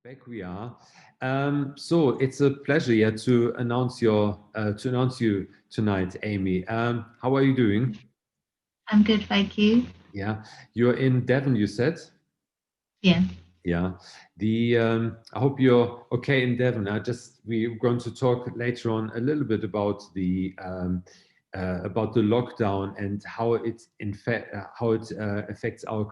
Back we are. So it's a pleasure, yeah, to announce you tonight, Aimee. How are you doing? I'm good, thank you. Yeah, you're in Devon, you said. Yeah. Yeah. I hope you're okay in Devon. We're going to talk later on a little bit about the lockdown and how it affects our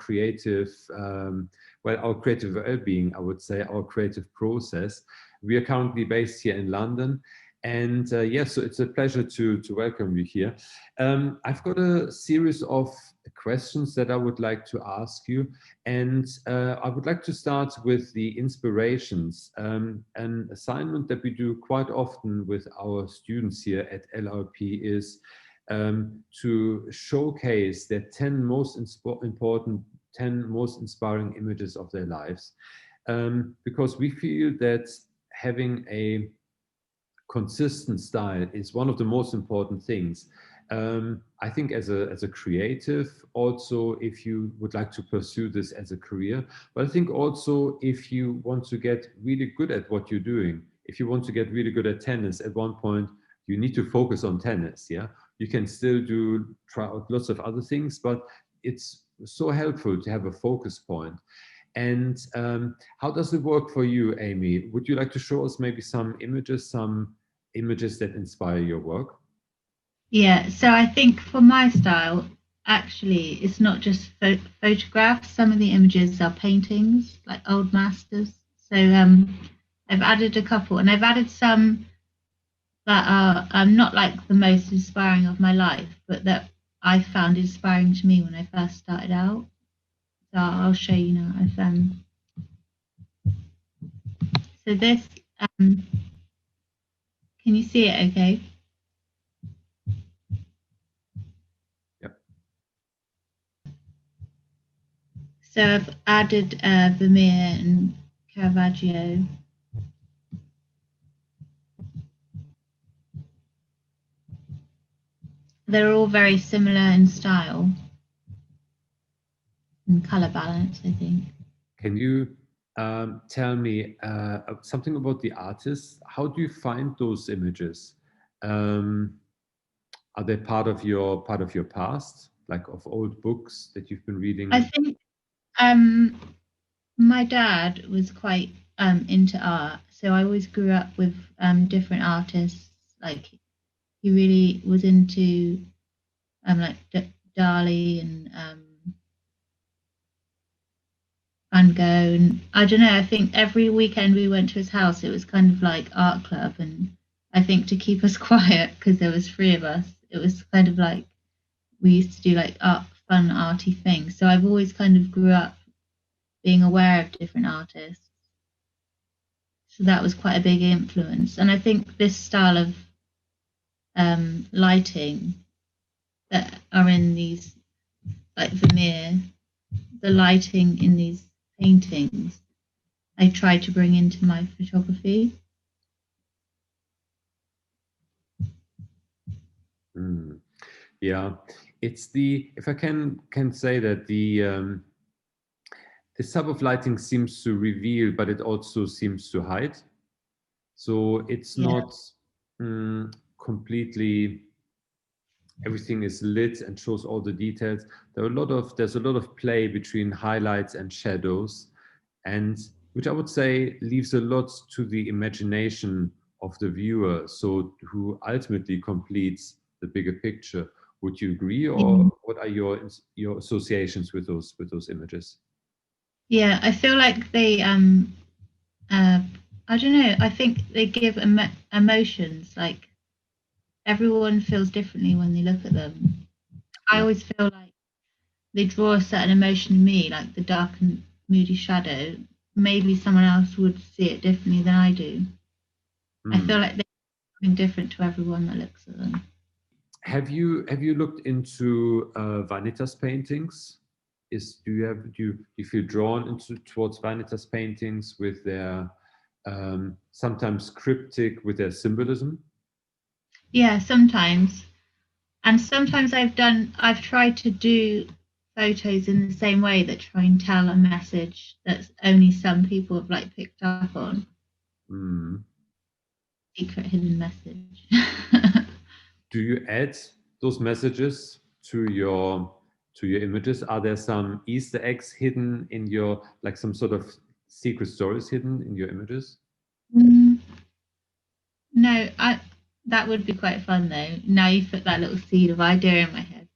our creative well-being. I would say our creative process. We are currently based here in London, and so it's a pleasure to welcome you here. I've got a series of questions that I would like to ask you. And I would like to start with the inspirations. An assignment that we do quite often with our students here at LRP is to showcase their 10 most important, 10 most inspiring images of their lives. Because we feel that having a consistent style is one of the most important things. I think as a creative, also if you would like to pursue this as a career, but I think also if you want to get really good at what you're doing, if you want to get really good at tennis, at one point you need to focus on tennis. Yeah, you can still try out lots of other things, but it's so helpful to have a focus point. And how does it work for you, Aimee? Would you like to show us maybe some images that inspire your work? Yeah. So I think for my style, actually, it's not just photographs. Some of the images are paintings, like old masters. So I've added a couple, and I've added some that are not like the most inspiring of my life, but that I found inspiring to me when I first started out. So I'll show you now. So this, um, can you see it? Okay. Yep. So I've added Vermeer and Caravaggio. They're all very similar in style and color balance, I think. Can you tell me something about the artists? How do you find those images? Um, are they part of your past, like of old books that you've been I reading? think my dad was quite into art, so I always grew up with different artists. Like he really was into like Dali and Van Gogh, and I don't know. I think every weekend we went to his house, it was kind of like art club, and I think to keep us quiet because there was three of us, it was kind of like we used to do like fun arty things. So I've always kind of grew up being aware of different artists. So that was quite a big influence. And I think this style of lighting that are in these, like Vermeer, the lighting in these paintings, I try to bring into my photography. Mm, yeah, it's the if I can say that this type of lighting seems to reveal, but it also seems to hide. So it's Yeah. not completely everything is lit and shows all the details. There's a lot of play between highlights and shadows, and which I would say leaves a lot to the imagination of the viewer. So who ultimately completes the bigger picture. Would you agree, or what are your associations with those images? Yeah, I feel like they uh I don't know, I think they give emotions. Like everyone feels differently when they look at them. I Yeah. always feel like they draw a certain emotion in me, like the dark and moody shadow. Maybe someone else would see it differently than I do. I Hmm. feel like they're something different to everyone that looks at them. Have you looked into Vanitas paintings? Do you feel drawn into towards Vanitas paintings with their sometimes cryptic with their symbolism? Yeah, sometimes. And sometimes I've tried to do photos in the same way that try and tell a message that only some people have like picked up on. Secret hidden message. Do you add those messages to your images? Are there some Easter eggs hidden in your, like some sort of secret stories hidden in your images? No, that would be quite fun though. Now you put that little seed of idea in my head.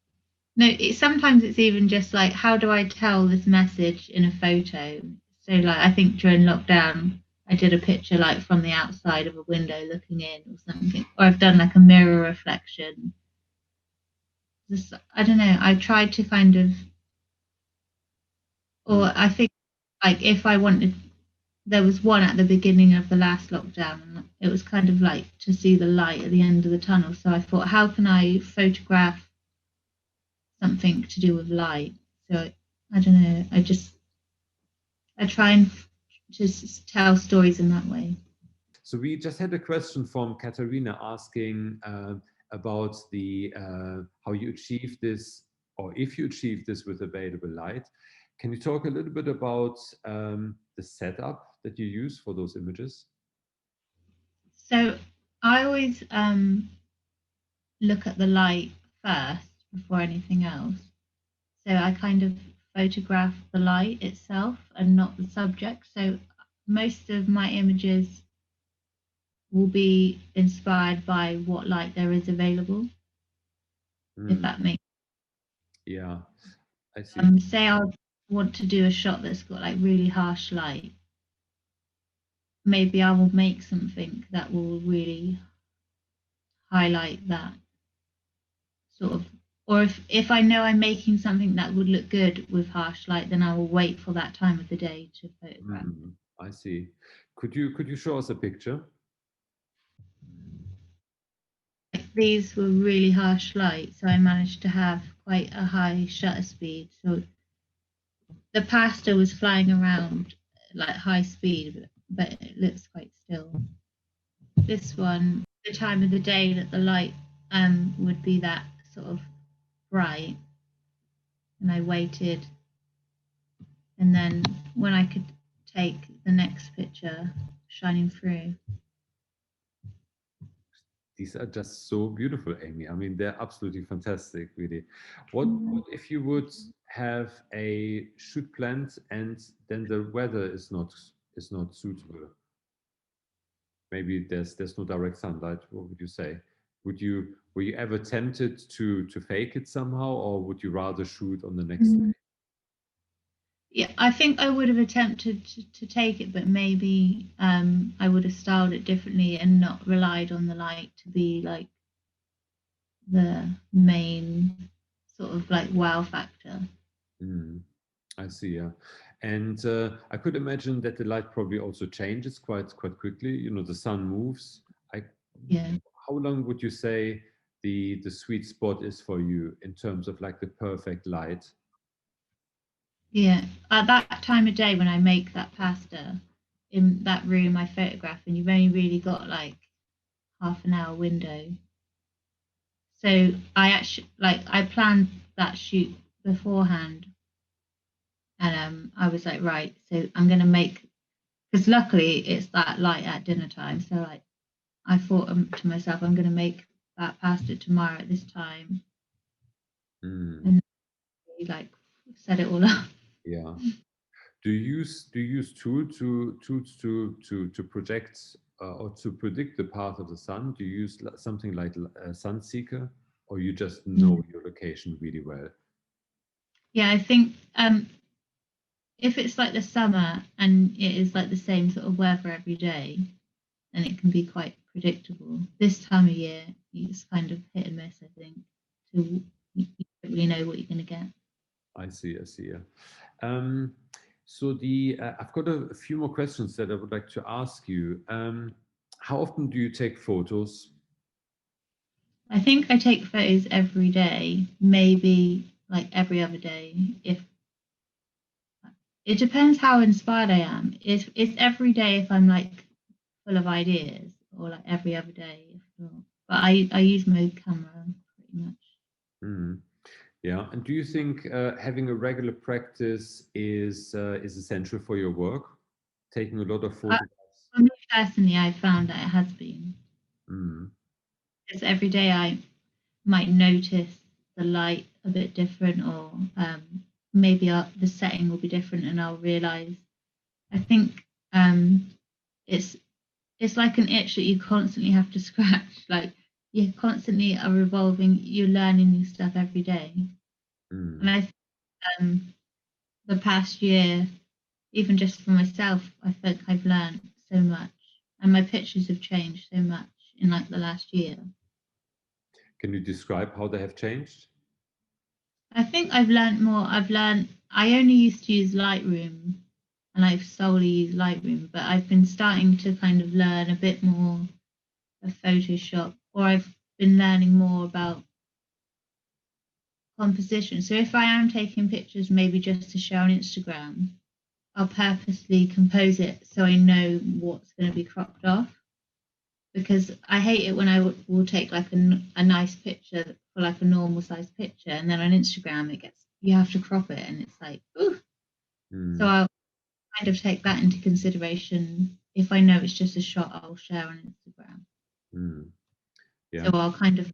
No, sometimes it's even just like, how do I tell this message in a photo? So like, I think during lockdown, I did a picture like from the outside of a window looking in or something, or I've done like a mirror reflection. Just, I don't know. I tried to kind of, or I think like if I wanted, there was one at the beginning of the last lockdown, and it was kind of like to see the light at the end of the tunnel. So I thought, how can I photograph something to do with light? So I don't know. I try and just tell stories in that way. So we just had a question from Katarina asking about the how you achieve this, or if you achieve this with available light. Can you talk a little bit about the setup that you use for those images? So I always look at the light first before anything else. So I kind of photograph the light itself and not the subject. So most of my images will be inspired by what light there is available, if that makes sense. Yeah, I see. Say I want to do a shot that's got like really harsh light. Maybe I will make something that will really highlight that sort of, or if I know I'm making something that would look good with harsh light, then I will wait for that time of the day to photograph. I see. Could you show us a picture? These were really harsh light, so I managed to have quite a high shutter speed. So the pasta was flying around like high speed, but it looks quite still. This one, the time of the day that the light would be that sort of bright, and I waited, and then when I could take the next picture shining through. These are just so beautiful, Aimee. I mean, they're absolutely fantastic, really. What if you would have a shoot planned and then the weather is not suitable? Maybe there's no direct sunlight. What would you say? Were you ever tempted to fake it somehow, or would you rather shoot on the next day? Yeah, I think I would have attempted to take it, but maybe I would have styled it differently and not relied on the light to be like the main sort of like wow factor. I see, yeah. And I could imagine that the light probably also changes quite quickly. You know, the sun moves. Yeah. How long would you say the sweet spot is for you in terms of like the perfect light? Yeah, at that time of day when I make that pasta in that room I photograph, and you've only really got like half an hour window. So I actually I planned that shoot beforehand, and I was like, right, so I'm gonna make, because luckily it's that light at dinner time. So like I thought to myself, I'm gonna make that pasta tomorrow at this time, and like set it all up. Yeah. Do you use tools to project or to predict the path of the sun? Do you use something like a sun seeker, or you just know your location really well? Yeah, I think if it's like the summer and it is like the same sort of weather every day, then it can be quite predictable. This time of year, it's kind of hit and miss, I think. So you don't really know what you're going to get. I see, I see. Yeah. So I've got a few more questions that I would like to ask you. How often do you take photos? I think I take photos every day, maybe like every other day. If it depends how inspired I am. It's every day if I'm like full of ideas, or like every other day if not. But I use my camera pretty much. Yeah. And do you think having a regular practice is essential for your work? Taking a lot of Uh, photographs? for me personally, I found that it has been. Mm. Because every day I might notice the light a bit different, or maybe the setting will be different, and I'll realize. I think it's it's like an itch that you constantly have to scratch. Like you constantly are evolving. You're learning new stuff every day, and Mm. I think, the past year, even just for myself, I think I've learned so much, and my pictures have changed so much in like the last year. Can you describe how they have changed? I think I've learned more. I've learned I only used to use Lightroom, and I've solely used Lightroom, but I've been starting to kind of learn a bit more of Photoshop, or I've been learning more about composition. So if I am taking pictures maybe just to share on Instagram, I'll purposely compose it so I know what's going to be cropped off, because I hate it when I will take like a nice picture for like a normal size picture, and then on Instagram it gets, you have to crop it and it's like, ooh. So Mm. I'll kind of take that into consideration. If I know it's just a shot, I'll share on Instagram. Mm. So Yeah. I'll kind of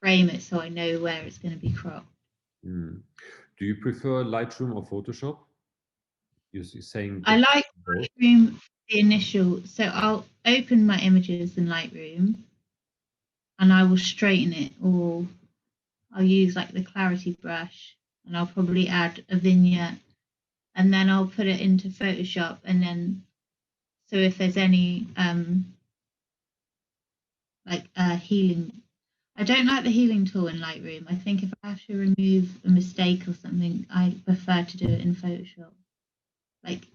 frame it so I know where it's going to be cropped. Mm. Do you prefer Lightroom or Photoshop? You're saying I that like both. Lightroom, the initial. So I'll open my images in Lightroom and I will straighten it, or I'll use like the clarity brush, and I'll probably add a vignette, and then I'll put it into Photoshop, and then so if there's any healing, I don't like the healing tool in Lightroom. I think if I have to remove a mistake or something, I prefer to do it in Photoshop. Like,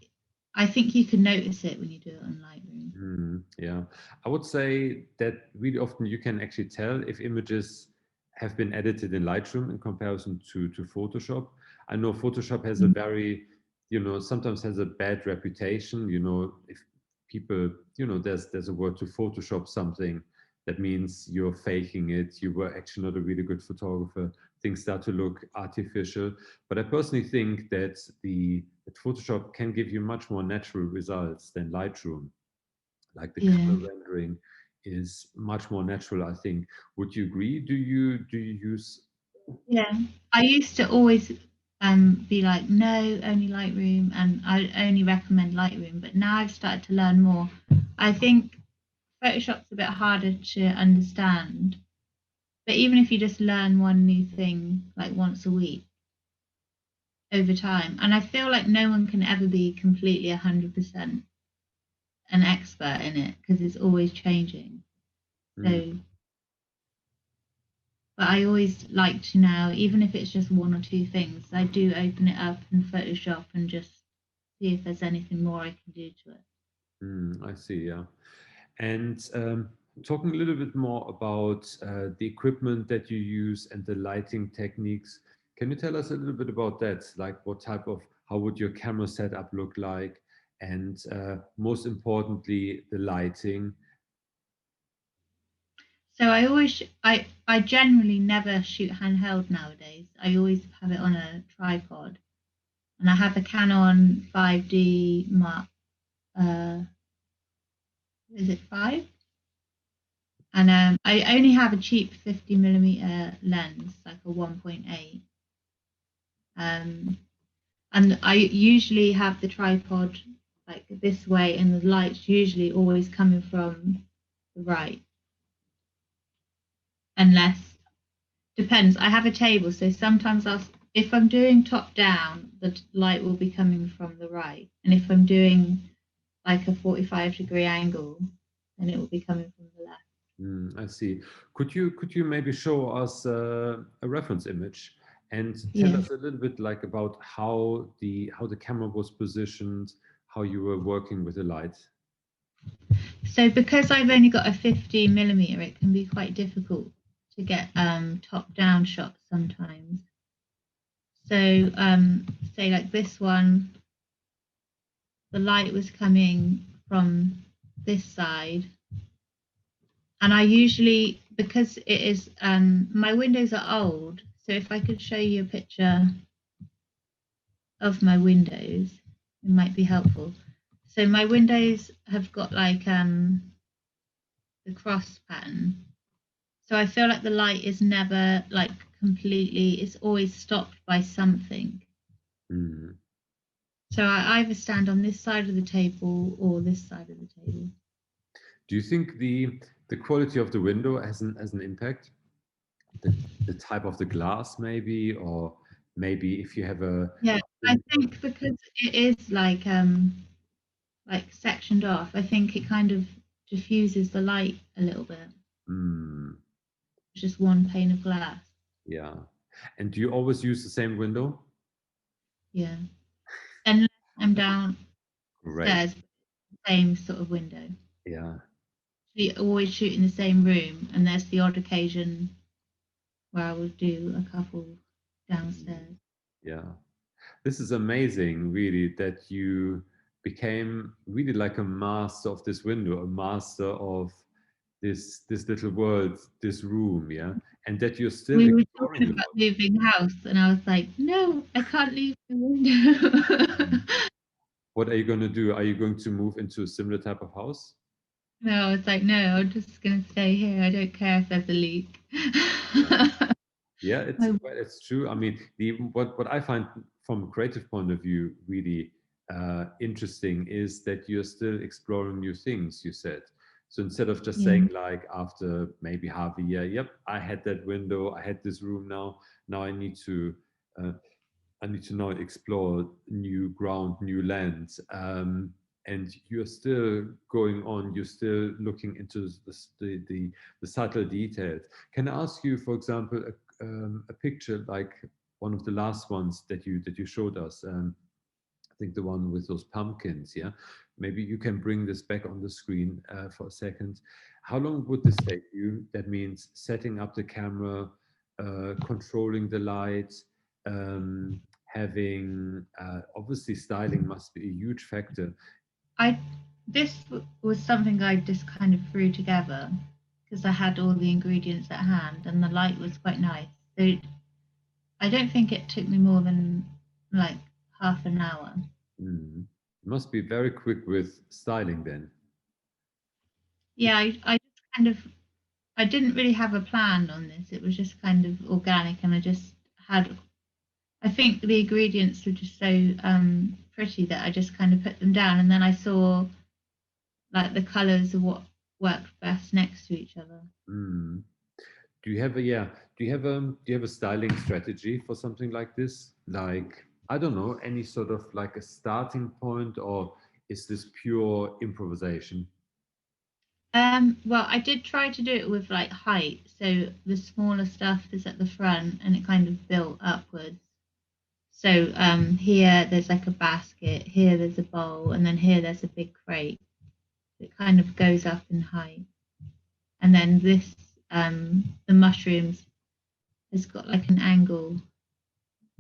I think you can notice it when you do it on Lightroom. Mm. Yeah. I would say that really often you can actually tell if images have been edited in Lightroom in comparison to Photoshop. I know Photoshop has a Mm. very, sometimes has a bad reputation. If people, there's a word to Photoshop something, that means you're faking it. You were actually not a really good photographer. Things start to look artificial. But I personally think that Photoshop can give you much more natural results than Lightroom. Like the Yeah. color rendering is much more natural, I think. Would you agree? Do you use? Yeah. I used to always be like, no, only Lightroom, and I only recommend Lightroom. But now I've started to learn more. I think Photoshop's a bit harder to understand. But even if you just learn one new thing like once a week over time, and I feel like no one can ever be completely 100% an expert in it because it's always changing. Mm, So, but I always like to now, even if it's just one or two things, I do open it up in Photoshop and just see if there's anything more I can do to it. I see, yeah. And talking a little bit more about the equipment that you use and the lighting techniques, can you tell us a little bit about that? Like how would your camera setup look like? And most importantly, the lighting. So I generally never shoot handheld nowadays. I always have it on a tripod, and I have a Canon 5D Mark. Is it 5? And I only have a cheap 50mm lens, like a 1.8. And I usually have the tripod like this way, and the light's usually always coming from the right, unless depends. I have a table, so sometimes if I'm doing top down, the light will be coming from the right, and if I'm doing like a 45-degree angle, then it will be coming from the left. I see. Could you maybe show us a reference image and tell Yeah. us a little bit like about how the camera was positioned, how you were working with the light? So because I've only got a 50mm, it can be quite difficult to get top down shots sometimes. So say like this one, the light was coming from this side, and I usually, because it is my windows are old, So if I could show you a picture of my windows, it might be helpful. So my windows have got like the cross pattern. So I feel like the light is never like completely, it's always stopped by something. Mm. So I either stand on this side of the table or this side of the table. Do you think the quality of the window has an impact? The type of the glass, maybe, or maybe if you have a Yeah, I window. think because it is like sectioned off, I think it kind of diffuses the light a little bit. Mm, It's just one pane of glass. yeah. And do you always use the same window? Yeah. Unless I'm Great. downstairs, same sort of window. Yeah. We always shoot in the same room, and there's the odd occasion where I would do a couple downstairs. Yeah. This is amazing, really, that you became really like a master of this window, a master of this little world, this room, yeah, and that you're still We were exploring talking a about lot. moving house, and I was like, no, I can't leave the window. What are you going to do? Are you going to move into a similar type of house? No, I was like, no, I'm just going to stay here. I don't care if there's a leak. Yeah, yeah, it's I, well, it's true. I mean, what I find from a creative point of view really interesting is that you're still exploring new things. You said so instead of just yeah, saying like after maybe half a year, yep, I had that window, I had this room now. Now uh, I need to now explore new ground, new land. And you're still going on, you're still looking into the subtle details. Can I ask you, for example, a picture like one of the last ones that you showed us? I think the one with those pumpkins, yeah? Maybe you can bring this back on the screen for a second. How long would this take you? That means setting up the camera, controlling the lights, having, obviously styling must be a huge factor. I this was something I just kind of threw together because I had all the ingredients at hand and the light was quite nice. So I don't think it took me more than like half an hour. Mm. You must be very quick with styling then. Yeah, I just kind of I didn't really have a plan on this. It was just kind of organic, and I just had. I think the ingredients were just so pretty that I just kind of put them down, and then I saw like the colours of what worked best next to each other. Mm. Do you have a yeah? Do you have a styling strategy for something like this? Like I don't know, any sort of like a starting point, or is this pure improvisation? Well, I did try to do it with like height, so the smaller stuff is at the front, and it kind of built upwards. So here there's like a basket, here there's a bowl, and then here there's a big crate. It kind of goes up in height, and then this the mushrooms has got like an angle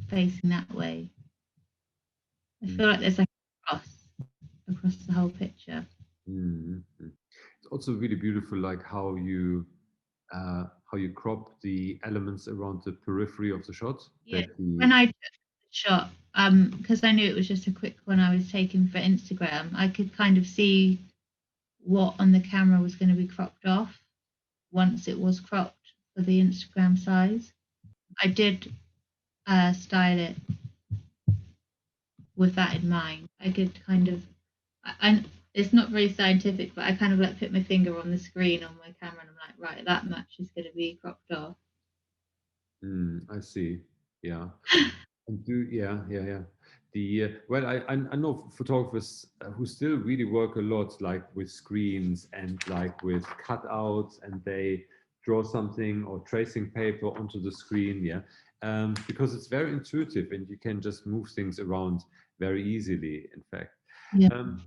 facing that way. I Mm, feel like there's like a cross across the whole picture. mm, mm. It's also really beautiful, like how you crop the elements around the periphery of the shot. Yeah, That the when I took the shot, because I knew it was just a quick one I was taking for Instagram, I could kind of see what on the camera was going to be cropped off once it was cropped for the Instagram size. I did style it with that in mind. I could kind of, and it's not very scientific, but I kind of like put my finger on the screen on my camera and I'm like, right, that much is going to be cropped off. I see. Yeah. And do yeah. The well, I know photographers who still really work a lot, like with screens and like with cutouts, and they draw something or tracing paper onto the screen, yeah, because it's very intuitive and you can just move things around very easily. In fact, Yeah. um,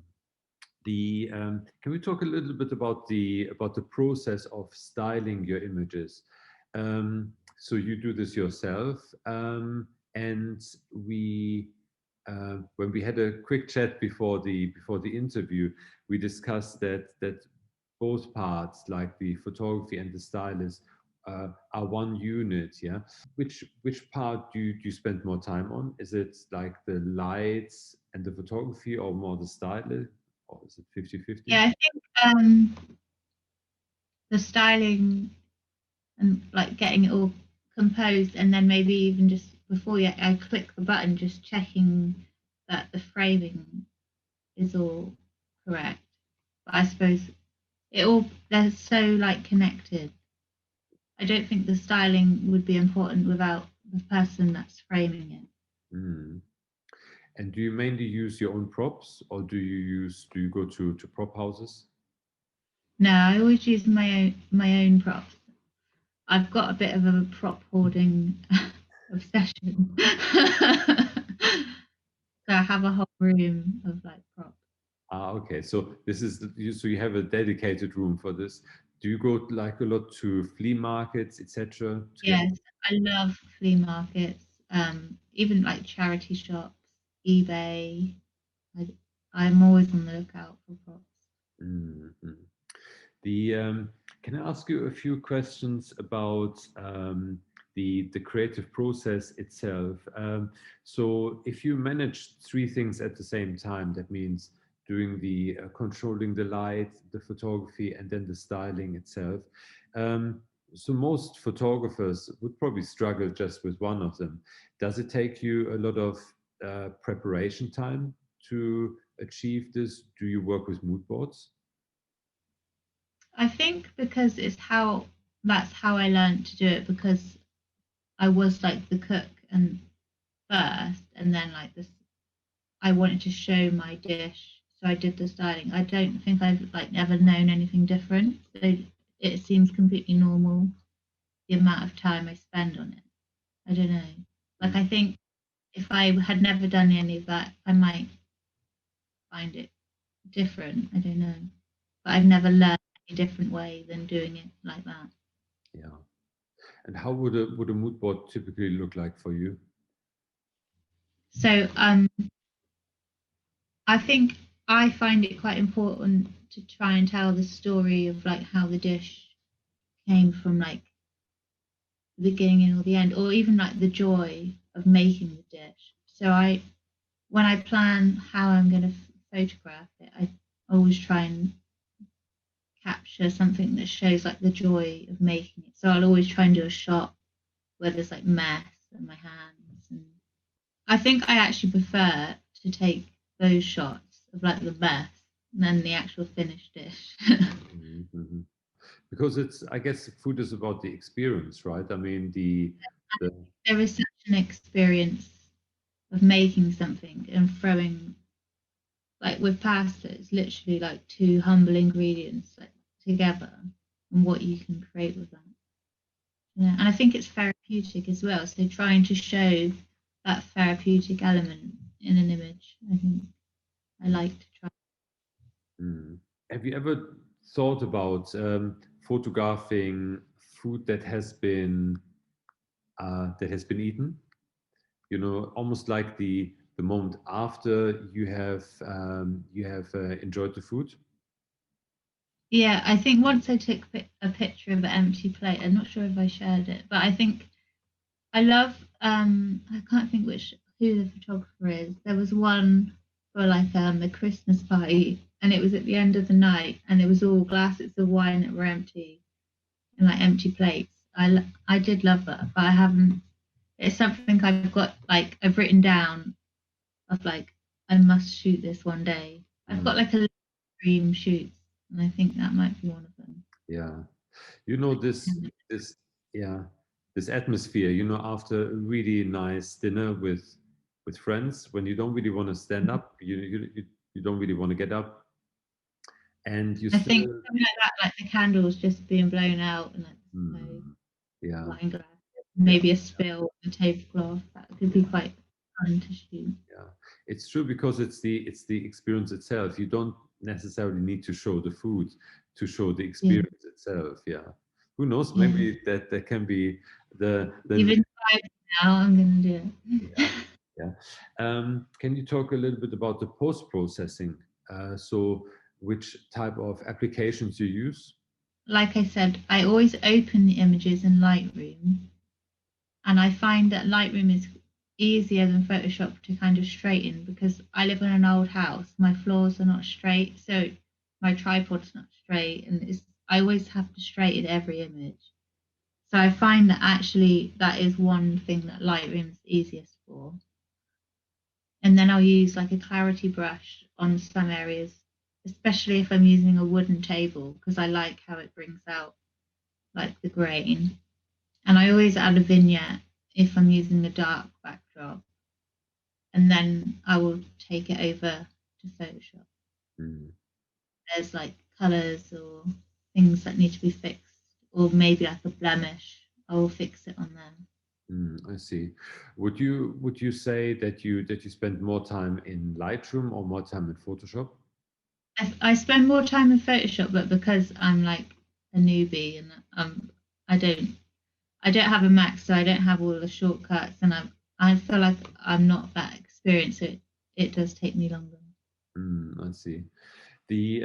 the can we talk a little bit about the process of styling your images? So you do this yourself, and we when we had a quick chat before the interview, we discussed that both parts, like the photography and the stylist, are one unit. Yeah. Which part do you spend more time on? Is it like the lights and the photography, or more the styling, or is it 50-50? Yeah, I think the styling and like getting it all composed, and then maybe even just before I click the button, just checking that the framing is all correct. But I suppose they're so like connected. I don't think the styling would be important without the person that's framing it. Mm. And do you mainly use your own props, or do you go to prop houses? No, I always use my own props. I've got a bit of a prop hoarding obsession. So I have a whole room of like props. Ah, okay. So this is so you have a dedicated room for this. Do you go like a lot to flea markets, etc. to get? Yes, I love flea markets, even like charity shops, eBay. I, I'm always on the lookout for props. Mhm. The can I ask you a few questions about the creative process itself? So if you manage three things at the same time, that means doing the controlling the light, the photography, and then the styling itself. Um, so most photographers would probably struggle just with one of them. Does it take you a lot of preparation time to achieve this? Do you work with mood boards? I think because that's how I learned to do it, because I was like the cook and first, and then like this, I wanted to show my dish, so I did the styling. I don't think I've like ever known anything different. So it seems completely normal the amount of time I spend on it. I don't know. Like I think if I had never done any of that, I might find it different. I don't know. But I've never learned any different way than doing it like that. Yeah. And how would a mood board typically look like for you? So I think I find it quite important to try and tell the story of like how the dish came from, like the beginning or the end, or even like the joy of making the dish. So when I plan how I'm going to photograph it, I always try and capture something that shows like the joy of making it. So I'll always try and do a shot where there's like mess in my hands, and I think I actually prefer to take those shots of like the mess than the actual finished dish. Mhm. Because it's, I guess, food is about the experience, right? I mean, the There is such an experience of making something and throwing, like with pasta, it's literally like two humble ingredients like together, and what you can create with that. Yeah, and I think it's therapeutic as well. So trying to show that therapeutic element in an image, I think I like to try. mm. Have you ever thought about photographing food that has been eaten? You know, almost like the moment after you have enjoyed the food. Yeah, I think once I took a picture of an empty plate. I'm not sure if I shared it, but I think I love. I can't think who the photographer is. There was one for like a Christmas party, and it was at the end of the night, and it was all glasses of wine that were empty and like empty plates. I did love that, but I haven't. It's something I've got like I've written down of like I must shoot this one day. I've got Mm, like a list of dream shoots, and I think that might be one of them. yeah. You know, this yeah, this atmosphere, you know, after a really nice dinner with friends, when you don't really want to stand up, you don't really want to get up, and you I think still something like that, like the candles just being blown out and like the smoke, mm, yeah, wine glass, yeah, maybe a spill on the tablecloth. That could be quite fun to shoot. yeah. It's true because it's the experience itself. You don't necessarily need to show the food to show the Yeah, experience itself. Yeah. Who knows? yeah. Maybe that can be the You've inspired me now. I'm gonna do yeah, it. yeah. Can you talk a little bit about the post processing? So, which type of applications you use? like I said, I always open the images in Lightroom, and I find that Lightroom is easier than Photoshop to kind of straighten, because I live in an old house. My floors are not straight, so my tripod's not straight, and I always have to straighten every image. So I find that actually that is one thing that Lightroom's easiest for. And then I'll use like a clarity brush on some areas, especially if I'm using a wooden table, because I like how it brings out like the grain. And I always add a vignette if I'm using a dark backdrop, and then I will take it over to Photoshop. Mm. There's like colors or things that need to be fixed, or maybe like a blemish, I will fix it on them. I see. Would you say that you spend more time in Lightroom or more time in Photoshop? I spend more time in Photoshop, but because I'm like a newbie and I don't I don't have a Mac, so I don't have all the shortcuts, and I feel like I'm not that experienced, so it does take me longer. I see. The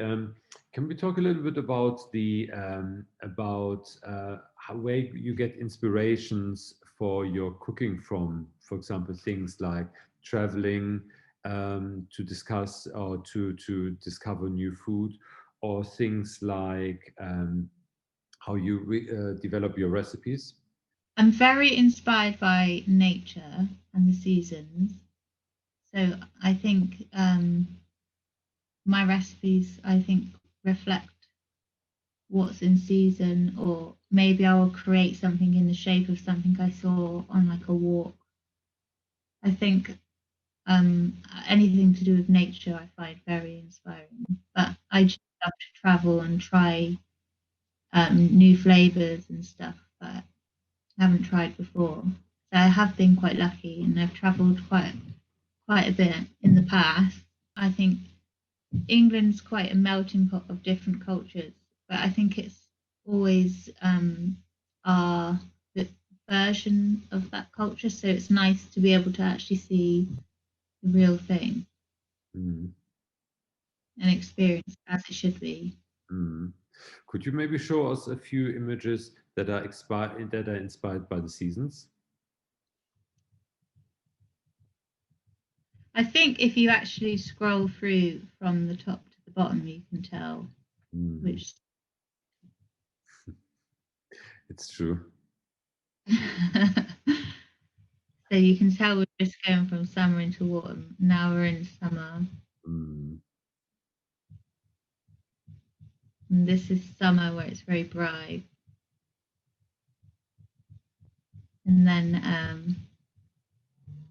can we talk a little bit about the how where you get inspirations for your cooking from? For example, things like traveling to discuss or to discover new food, or things like how you develop your recipes. I'm very inspired by nature and the seasons, so I think my recipes, I think, reflect what's in season, or maybe I will create something in the shape of something I saw on like a walk. I think anything to do with nature I find very inspiring. But I just love to travel and try new flavors and stuff that I haven't tried before. So I have been quite lucky, and I've traveled quite a bit in the past. I think England's quite a melting pot of different cultures, but I think it's always our version of that culture. So it's nice to be able to actually see the real thing Mm. and experience as it should be. Mm. Could you maybe show us a few images that are inspired by the seasons? I think if you actually scroll through from the top to the bottom, you can tell Mm. which. It's true. So you can tell we're just going from summer into autumn. Now we're in summer. Mm. And this is summer where it's very bright. And then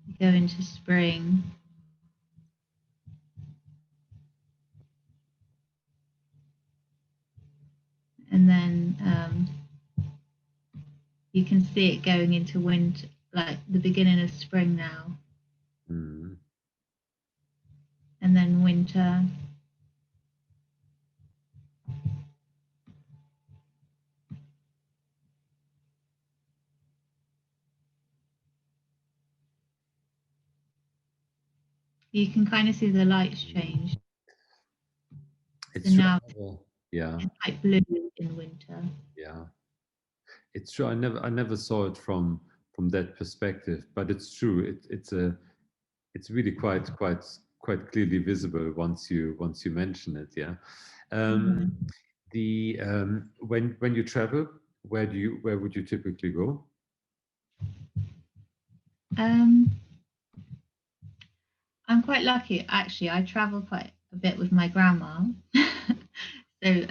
you go into spring. And then you can see it going into winter, like the beginning of spring now. Mm. And then winter. You can kind of see the lights change. So It's true. now Yeah, it's like blue in winter. yeah. It's true. I never saw it from that perspective, but it's true. It's really quite clearly visible once you mention it. Yeah. Um, the when you travel, where would you typically go? Um, I'm quite lucky actually. I travel quite a bit with my grandma. So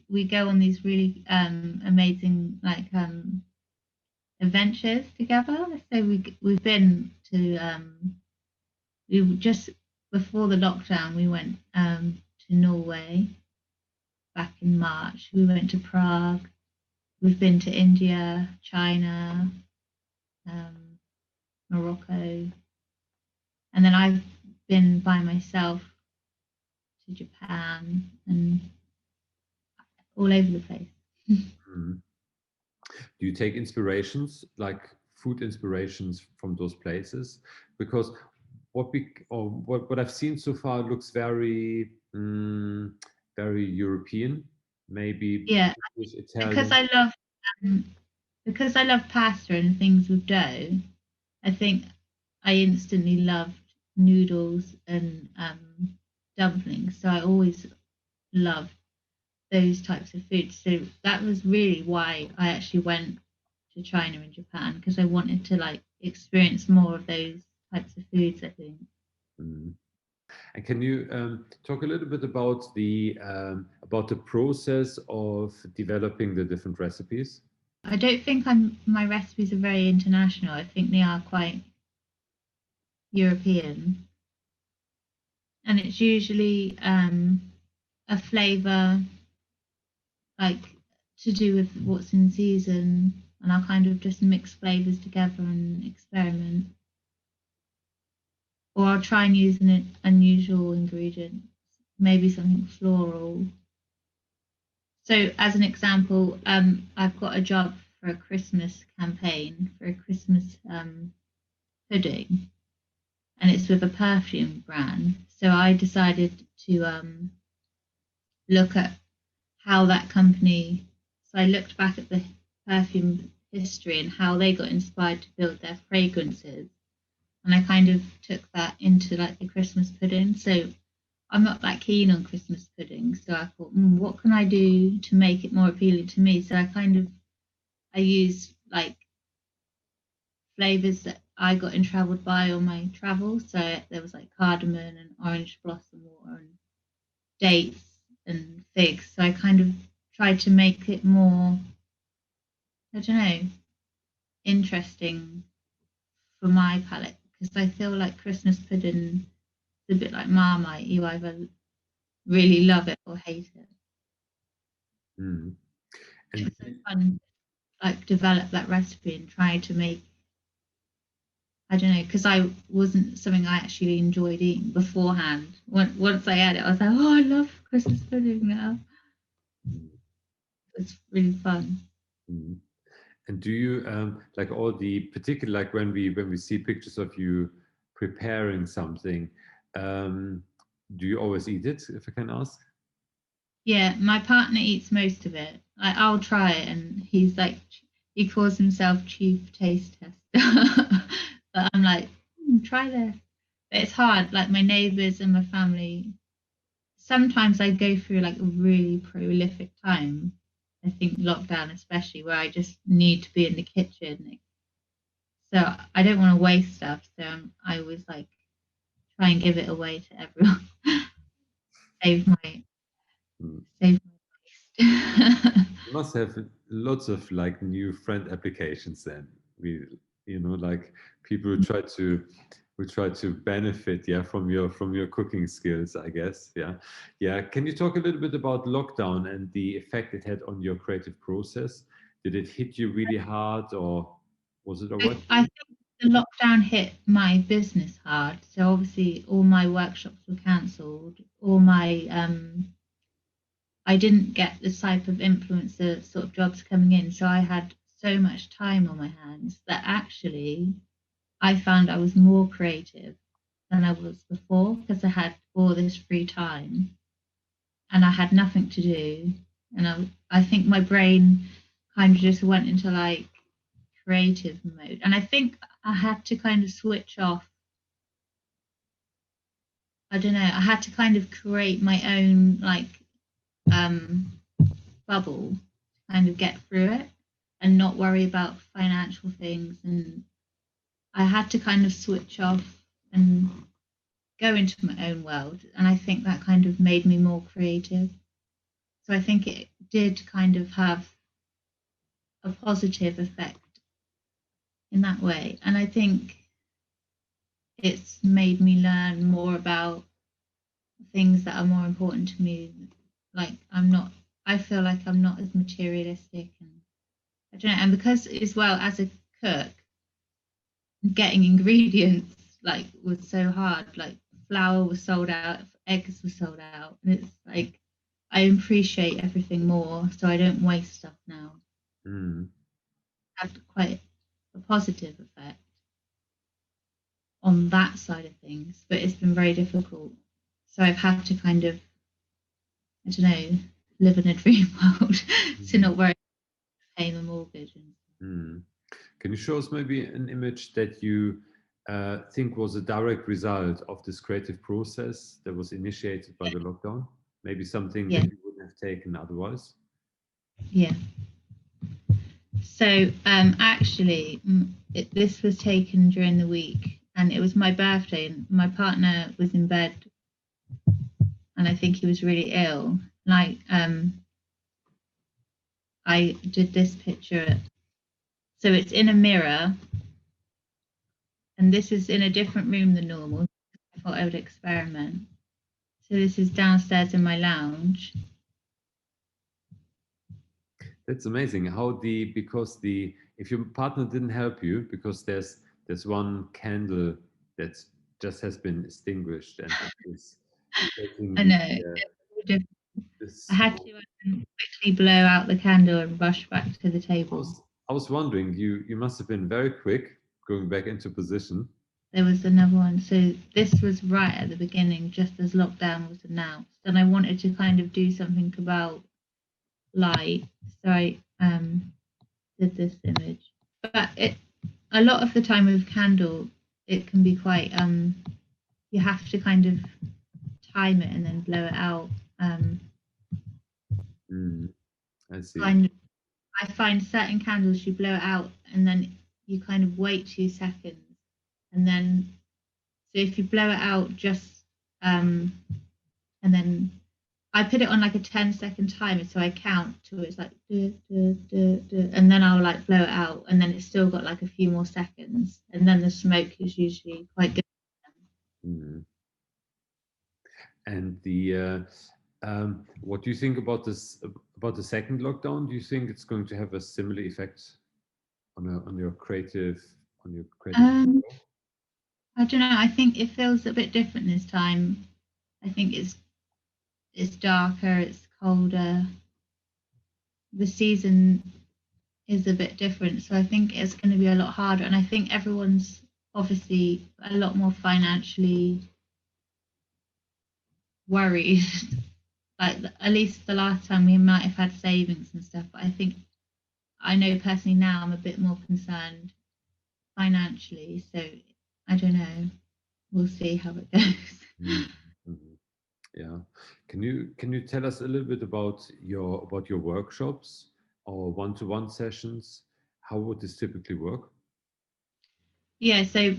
we go on these really amazing like adventures together. So we've been to we just before the lockdown we went to Norway back in March. We went to Prague. We've been to India, China, um, Morocco, and then I've been by myself to Japan and all over the place. Mm. Do you take inspirations, like food inspirations from those places? Because what I've seen so far looks very very European, maybe Yeah, British, because Italian? I love um, because I love pasta and things with dough. I think I instantly loved noodles and dumplings. So I always loved those types of foods. So that was really why I actually went to China and Japan, because I wanted to like experience more of those types of foods, I think. Mm. And can you talk a little bit about the process of developing the different recipes? I don't think my recipes are very international. I think they are quite European. And it's usually a flavor like to do with what's in season, and I'll kind of just mix flavors together and experiment. Or I'll try and use an unusual ingredient, maybe something floral. So, as an example, I've got a job for a Christmas campaign for a Christmas pudding, and it's with a perfume brand. So I decided to look at how that company. So I looked back at the perfume history and how they got inspired to build their fragrances, and I kind of took that into like the Christmas pudding. So I'm not that keen on Christmas pudding, so I thought, what can I do to make it more appealing to me? So I used like flavors that I got in traveled by on my travels. So there was like cardamom and orange blossom water and dates and figs. So I kind of tried to make it more, I don't know, interesting for my palate, because I feel like Christmas pudding is a bit like Marmite. You either really love it or hate it. Mm. It And was so fun, like develop that recipe and try to make. I don't know, because I wasn't something I actually enjoyed eating beforehand. Once I had it, I was like, oh, I love Christmas pudding now. It's really fun. mm. And do you like all the particular, like when we see pictures of you preparing something, um, do you always eat it, if I can ask? Yeah, my partner eats most of it. I'll try it, and he's like, he calls himself chief taste tester. But I'm like, try this. But it's hard. Like my neighbors and my family, sometimes I go through like a really prolific time. I think lockdown, especially, where I just need to be in the kitchen. So I don't want to waste stuff. So I always like try and give it away to everyone. save my Mm. save my waste. You must have lots of like new friend applications then. We, you know, like people who try to benefit, yeah, from your cooking skills, I guess. Yeah. Yeah. Can you talk a little bit about lockdown and the effect it had on your creative process? Did it hit you really hard or was it all right for I you? think the lockdown hit my business hard. So obviously all my workshops were cancelled. All my I didn't get the type of influencer sort of jobs coming in. So I had so much time on my hands that actually I found I was more creative than I was before, because I had all this free time and I had nothing to do. And I think my brain kind of just went into like creative mode. And I think I had to kind of switch off. I don't know. I had to kind of create my own like um, bubble to kind of get through it and not worry about financial things. And I had to kind of switch off and go into my own world. And I think that kind of made me more creative. So I think it did kind of have a positive effect in that way. And I think it's made me learn more about things that are more important to me. Like I feel like I'm not as materialistic, and I don't know. And because as well as a cook, getting ingredients like was so hard. Like flour was sold out, eggs were sold out, and it's like I appreciate everything more, so I don't waste stuff now. Mm. Had quite a positive effect on that side of things, but it's been very difficult. So I've had to kind of, I don't know, live in a dream world to not worry about paying a mortgage. Can you show us maybe an image that you think was a direct result of this creative process that was initiated by the lockdown? Maybe something that you wouldn't have taken otherwise? Yeah. So actually, this was taken during the week, and it was my birthday, and my partner was in bed, and I think he was really ill. And I did this picture. So it's in a mirror, and this is in a different room than normal. I thought I would experiment. So this is downstairs in my lounge. That's amazing. Because if your partner didn't help you, because there's one candle that just has been extinguished and is taking I know. I had to quickly blow out the candle and rush back to the table. I was wondering, you must have been very quick going back into position. There was another one. So this was right at the beginning, just as lockdown was announced, and I wanted to kind of do something about light, so I did this image. But a lot of the time with candle, it can be quite you have to kind of time it and then blow it out. I see. I find certain candles you blow it out and then you kind of wait 2 seconds, and then so if you blow it out just and then I put it on like a 10-second timer, so I count till it's like and then I'll like blow it out, and then it's still got like a few more seconds, and then the smoke is usually quite good. And what do you think about about the second lockdown? Do you think it's going to have a similar effect on your creative I don't know. I think it feels a bit different this time. I think it's darker, it's colder. The season is a bit different, so I think it's going to be a lot harder. And I think everyone's obviously a lot more financially worried. Like at least the last time we might have had savings and stuff, but I know personally now I'm a bit more concerned financially. So I don't know. We'll see how it goes. Yeah. Can you tell us a little bit about your workshops or one-to-one sessions? How would this typically work? Yeah, so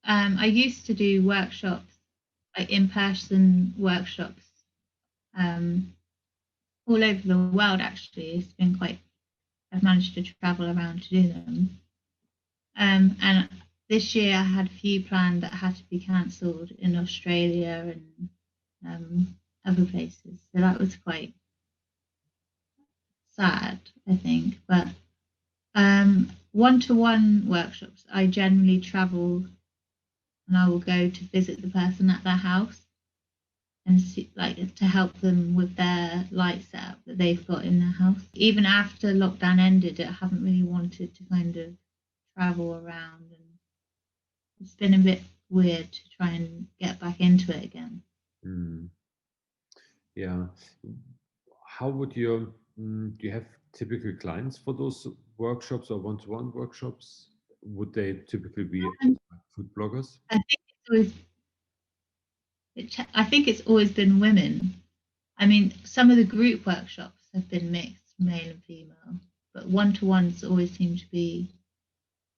I used to do workshops, like in-person workshops, all over the world. Actually, it's been I've managed to travel around to do them. And this year I had a few planned that had to be cancelled in Australia and other places. So that was quite sad, I think. But one-to-one workshops, I generally travel and I will go to visit the person at their house and see, like, to help them with their light setup that they've got in their house. Even after lockdown ended, I haven't really wanted to kind of travel around, and it's been a bit weird to try and get back into it again. Yeah. How would do you have typical clients for those workshops or one-to-one workshops? Would they typically be food bloggers? I think it's always been women. I mean, some of the group workshops have been mixed, male and female, but one-to-ones always seem to be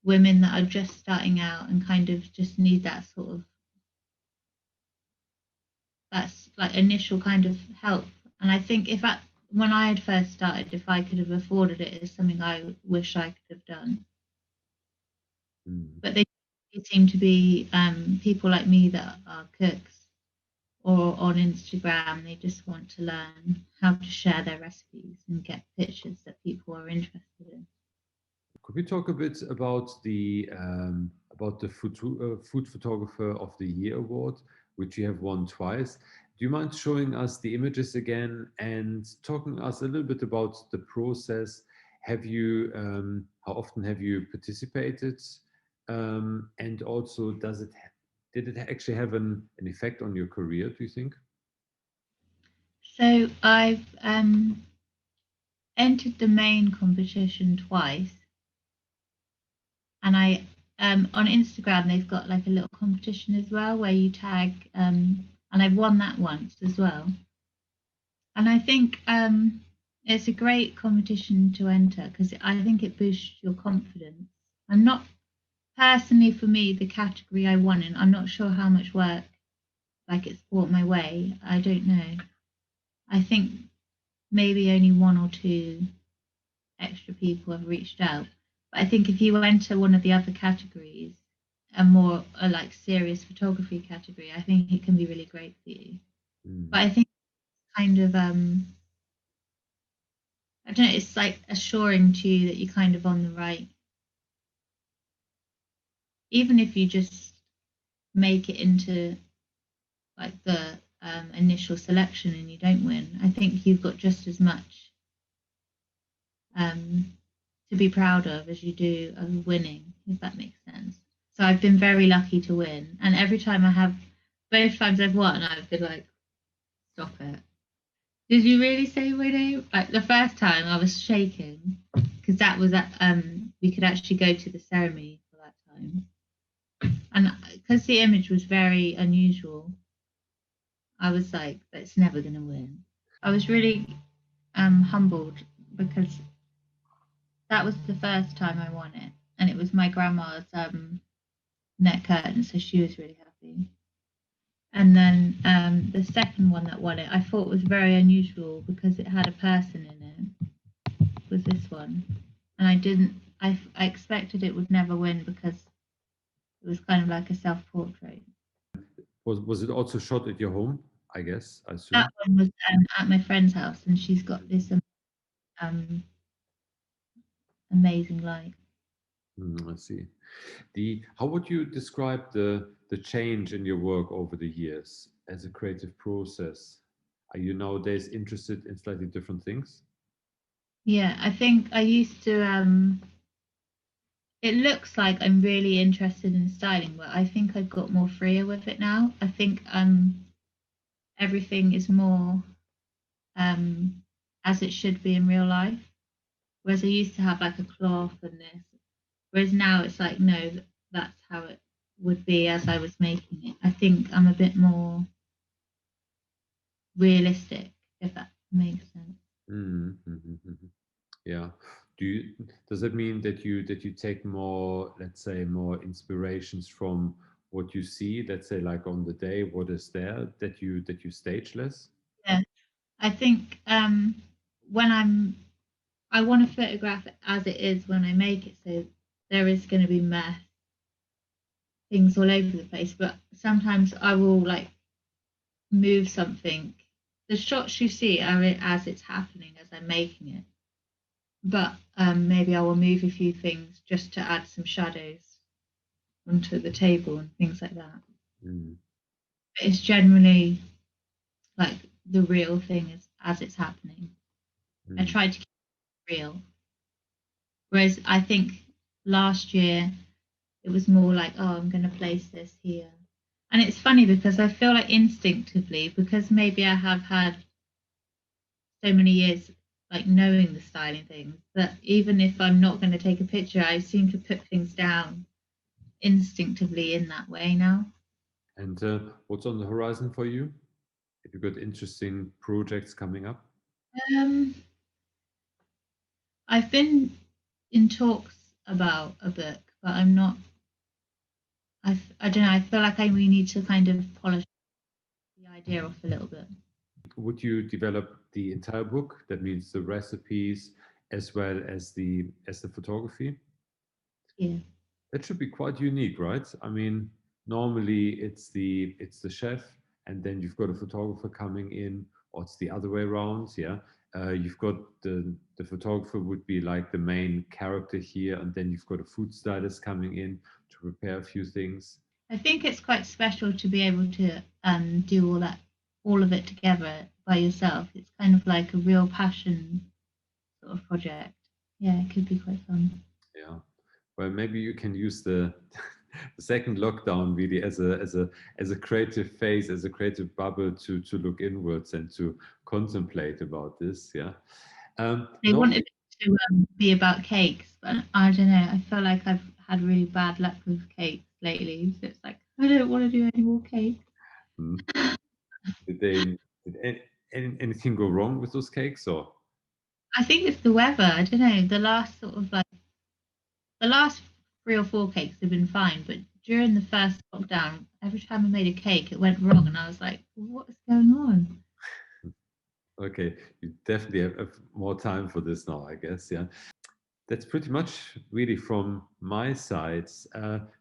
women that are just starting out and kind of just need that sort of that's like initial kind of help. And I think when I had first started, if I could have afforded it, it's something I wish I could have done. But they seem to be people like me that are cooks or on Instagram. They just want to learn how to share their recipes and get pictures that people are interested in. Could we talk a bit about the food photographer of the year award, which you have won twice? Do you mind showing us the images again and talking us a little bit about the process? How often have you participated? And also, did it actually have an effect on your career, do you think? So I've entered the main competition twice, and I on Instagram they've got like a little competition as well where you tag, and I've won that once as well. And I think it's a great competition to enter because I think it boosts your confidence. I'm not personally, for me, the category I won in, I'm not sure how much work like it's brought my way. I don't know. I think maybe only one or two extra people have reached out. But I think if you enter one of the other categories, a like serious photography category, I think it can be really great for you. But I think kind of I don't know, it's like assuring to you that you're kind of on the right, even if you just make it into like the initial selection and you don't win, I think you've got just as much to be proud of as you do of winning, if that makes sense. So I've been very lucky to win, and every time both times I've won, I've been like, stop it. Did you really say my name? Like the first time I was shaking because that was at we could actually go to the ceremony for that time. And because the image was very unusual, I was like, that's never gonna win. I was really humbled because that was the first time I won it. And it was my grandma's net curtain, so she was really happy. And then the second one that won it, I thought was very unusual because it had a person in it. Was this one, and I expected it would never win because it was kind of like a self-portrait. Was it also shot at your home? I guess. I assume. That one was at my friend's house, and she's got this amazing light. I see. How would you describe the change in your work over the years as a creative process? Are you nowadays interested in slightly different things? Yeah, I think I used to. It looks like I'm really interested in styling, but I think I've got more freer with it now. I think everything is more as it should be in real life. Whereas I used to have like a cloth and this. Whereas now it's like, no, that's how it would be as I was making it. I think I'm a bit more realistic, if that makes sense. Mm-hmm. Yeah. Does that mean that you take more, let's say, more inspirations from what you see, let's say like on the day, what is there that you stage less? Yeah, I think when I want to photograph it as it is when I make it, so there is going to be mess, things all over the place. But sometimes I will like move something. The shots you see are as it's happening as I'm making it. But maybe I will move a few things just to add some shadows onto the table and things like that. Mm. It's generally like the real thing is as it's happening. I try to keep it real. Whereas I think last year it was more like, oh, I'm going to place this here. And it's funny because I feel like instinctively, because maybe I have had so many years like knowing the styling things, that even if I'm not going to take a picture, I seem to put things down instinctively in that way now. And what's on the horizon for you? Have you got interesting projects coming up? Um, I've been in talks about a book, but I'm not. I don't know. I feel like I really need to kind of polish the idea off a little bit. Would you develop the entire book? That means the recipes as well as the photography? Yeah. That should be quite unique, right? I mean, normally it's the chef, and then you've got a photographer coming in, or it's the other way around. Yeah, you've got the photographer would be like the main character here, and then you've got a food stylist coming in to prepare a few things. I think it's quite special to be able to do all of it together by yourself. It's kind of like a real passion sort of project. Yeah, it could be quite fun. Yeah. Well, maybe you can use the the second lockdown really as a creative phase, as a creative bubble to look inwards and to contemplate about this. Yeah. They No, wanted it to be about cakes, but I don't know. I feel like I've had really bad luck with cakes lately. So it's like, I don't want to do any more cakes. hmm. Did they anything go wrong with those cakes or? I think it's the weather. I don't know. The last sort of like the last 3 or 4 cakes have been fine, but during the first lockdown, every time I made a cake, it went wrong, and I was like, "What is going on?" Okay, you definitely have more time for this now, I guess. Yeah. That's pretty much really from my side.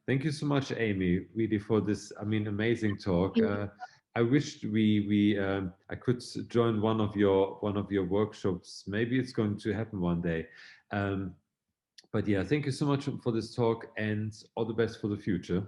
Thank you so much, Aimee, really for this, I mean, amazing talk. I wished I could join one of your workshops. Maybe it's going to happen one day. But yeah, thank you so much for this talk and all the best for the future.